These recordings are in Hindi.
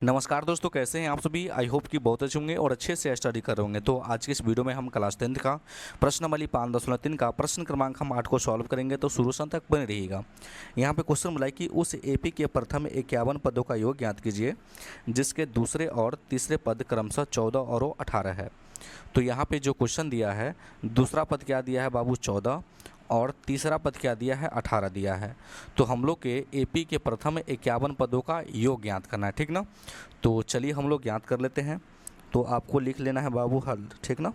नमस्कार दोस्तों, कैसे हैं आप सभी। आई होप कि बहुत अच्छे होंगे और अच्छे से स्टडी कर रहे होंगे। तो आज के इस वीडियो में हम क्लास 10 का प्रश्नावली 5.3 का प्रश्न क्रमांक हम 8 को सॉल्व करेंगे। तो शुरू से अंत तक बने रहिएगा। यहाँ पे क्वेश्चन मिला है कि उस एपी के प्रथम 51 पदों का योग ज्ञात कीजिए जिसके दूसरे और तीसरे पद क्रमशः 14 और 18 है। तो यहाँ पे जो क्वेश्चन दिया है, दूसरा पद क्या दिया है बाबू 14 और तीसरा पद क्या दिया है 18 दिया है। तो हम लोग के एपी के प्रथम 51 पदों का योग ज्ञात करना है, ठीक ना। तो चलिए हम लोग ज्ञात कर लेते हैं। तो आपको लिख लेना है बाबू हल, ठीक ना।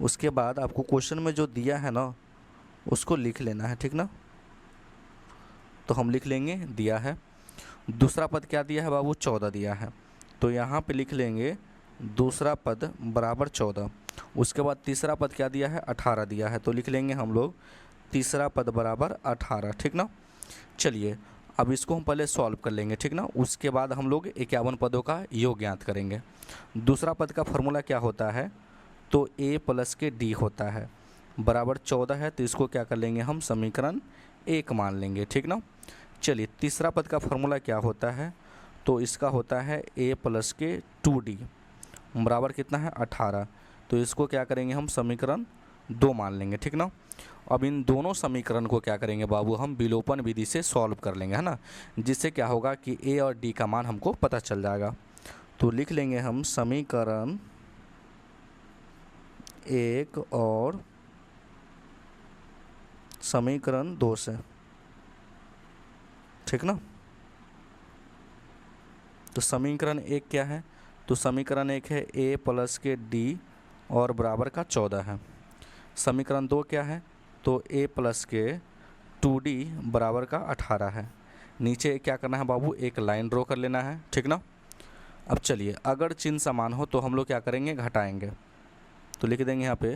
उसके बाद आपको क्वेश्चन में जो दिया है ना उसको लिख लेना है, ठीक ना। तो हम लिख लेंगे दिया है। दूसरा पद क्या दिया है बाबू 14 दिया है। तो यहाँ पे लिख लेंगे दूसरा पद बराबर 14। उसके बाद तीसरा पद क्या दिया है 18 दिया है। तो लिख लेंगे हम लोग तीसरा पद बराबर 18, ठीक ना। चलिए अब इसको हम पहले सॉल्व कर लेंगे, ठीक ना। उसके बाद हम लोग 51 पदों का योग ज्ञात करेंगे। दूसरा पद का फॉर्मूला क्या होता है, तो a प्लस के d होता है बराबर 14 है। तो इसको क्या कर लेंगे हम समीकरण 1 मान लेंगे, ठीक ना। चलिए तीसरा पद का फॉर्मूला क्या होता है, तो इसका होता है a प्लस के 2d बराबर कितना है 18। तो इसको क्या करेंगे हम समीकरण 2 मान लेंगे, ठीक ना। अब इन दोनों समीकरण को क्या करेंगे बाबू हम विलोपन विधि से सॉल्व कर लेंगे, है ना। जिससे क्या होगा कि a और d का मान हमको पता चल जाएगा। तो लिख लेंगे हम समीकरण 1 और समीकरण 2 से, ठीक ना। तो समीकरण 1 क्या है, तो समीकरण 1 है a प्लस के d और बराबर का 14 है। समीकरण 2 क्या है, तो a प्लस के 2d बराबर का 18 है। नीचे क्या करना है बाबू एक लाइन ड्रॉ कर लेना है, ठीक ना। अब चलिए अगर चिन्ह समान हो तो हम लोग क्या करेंगे घटाएंगे। तो लिख देंगे यहाँ पे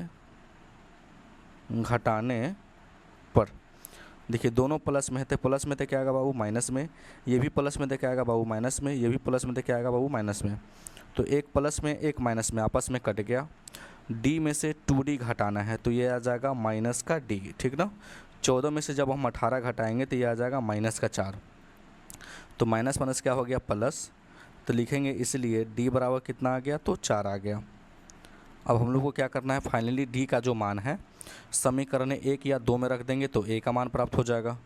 घटाने पर। देखिए दोनों प्लस में है तो प्लस में तो क्या आएगा बाबू माइनस में, ये भी प्लस में तो क्या आएगा बाबू माइनस में, ये भी प्लस में तो क्या आएगा बाबू माइनस में। तो एक प्लस में एक माइनस में आपस में कट गया। d में से 2d घटाना है तो ये आ जाएगा माइनस का d, ठीक ना। 14 में से जब हम 18 घटाएंगे तो ये आ जाएगा माइनस का 4। तो माइनस माइनस क्या हो गया प्लस। तो लिखेंगे इसलिए d बराबर कितना आ गया, तो 4 आ गया। अब हम लोग को क्या करना है फाइनली d का जो मान है समीकरण 1 या 2 में रख देंगे तो a का मान प्राप्त हो जाएगा।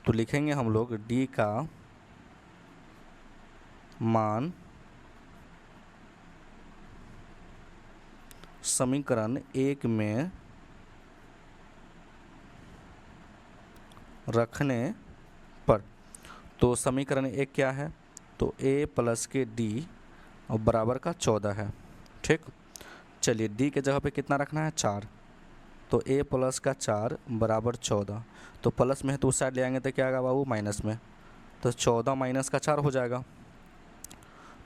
तो लिखेंगे हम लोग d का मान समीकरण 1 में रखने पर। तो समीकरण 1 क्या है, तो a प्लस के d और बराबर का 14 है, ठीक। चलिए d के जगह पे कितना रखना है 4। तो a प्लस का 4 बराबर 14। तो प्लस में है तो उस साइड ले आएंगे तो क्या आएगा बाबू माइनस में। तो 14 माइनस का 4 हो जाएगा।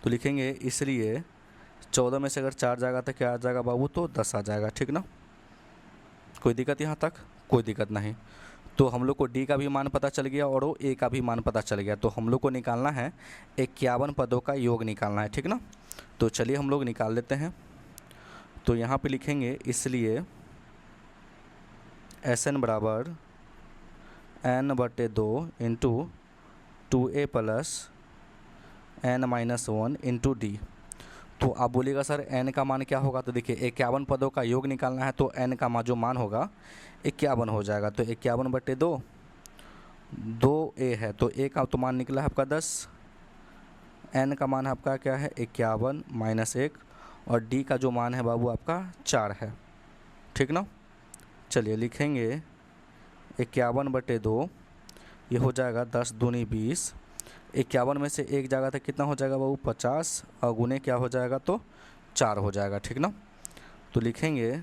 तो लिखेंगे इसलिए 14 में से अगर 4 जाएगा तो क्या आ जाएगा बाबू, तो 10 आ जाएगा, ठीक ना। कोई दिक्कत यहाँ तक, कोई दिक्कत नहीं। तो हम लोग को d का भी मान पता चल गया और वो a का भी मान पता चल गया। तो हम लोग को निकालना है 51 पदों का योग निकालना है, ठीक ना। तो चलिए हम लोग निकाल लेते हैं। तो यहाँ पे लिखेंगे इसलिए Sn बराबर n/2 into 2a plus n-1 into D. तो आप बोलिएगा सर n का मान क्या होगा, तो देखिए 51 पदों का योग निकालना है तो n का जो मान होगा 51 हो जाएगा। तो 51/2 2a है तो a का तो मान निकला है आपका 10। n का मान आपका क्या है 51 माइनस 1 और d का जो मान है बाबू आपका 4 है, ठीक ना। चलिए लिखेंगे 51/2 ये हो जाएगा 10 दूनी 20। 51 में से एक जाएगा तो कितना हो जाएगा बाबू 50 और गुने क्या हो जाएगा तो 4 हो जाएगा, ठीक ना। तो लिखेंगे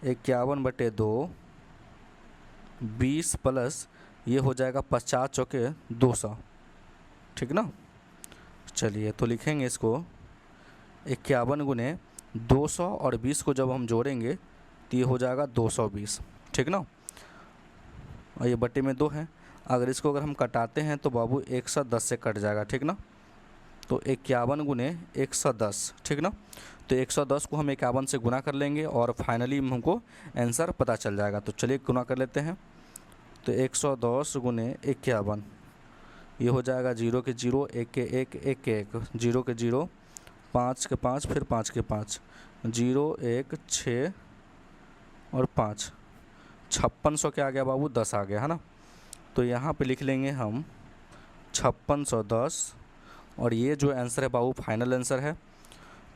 51/2 20 प्लस ये हो जाएगा 50 चौके 200, ठीक ना। चलिए तो लिखेंगे इसको 51 गुने 200 और 20 को जब हम जोड़ेंगे तो ये हो जाएगा 220, ठीक ना। और ये बटे में 2 है। अगर इसको अगर हम कटाते हैं तो बाबू 110 से कट जाएगा, ठीक ना। तो 51 गुने 110, ठीक ना। तो 110 को हम 51 से गुना कर लेंगे और फाइनली हमको आंसर पता चल जाएगा। तो चलिए गुना कर लेते हैं। तो 110 गुने 51 ये हो जाएगा 0 के 0, 1 के 1, 1 के 1, 0 के 0, 5 के 5, फिर 5 के 5, 0, 1, 6 और 5, 5600 क्या आ गया बाबू, 10 आ गया है ना। तो यहाँ पे लिख लेंगे हम 5610, और ये जो आंसर है बाबू फाइनल आंसर है,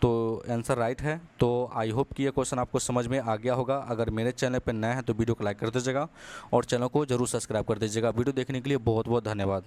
तो आंसर राइट है। तो आई होप कि ये क्वेश्चन आपको समझ में आ गया होगा। अगर मेरे चैनल पर नया है तो वीडियो को लाइक कर दीजिएगा और चैनल को जरूर सब्सक्राइब कर दीजिएगा। वीडियो देखने के लिए बहुत बहुत धन्यवाद।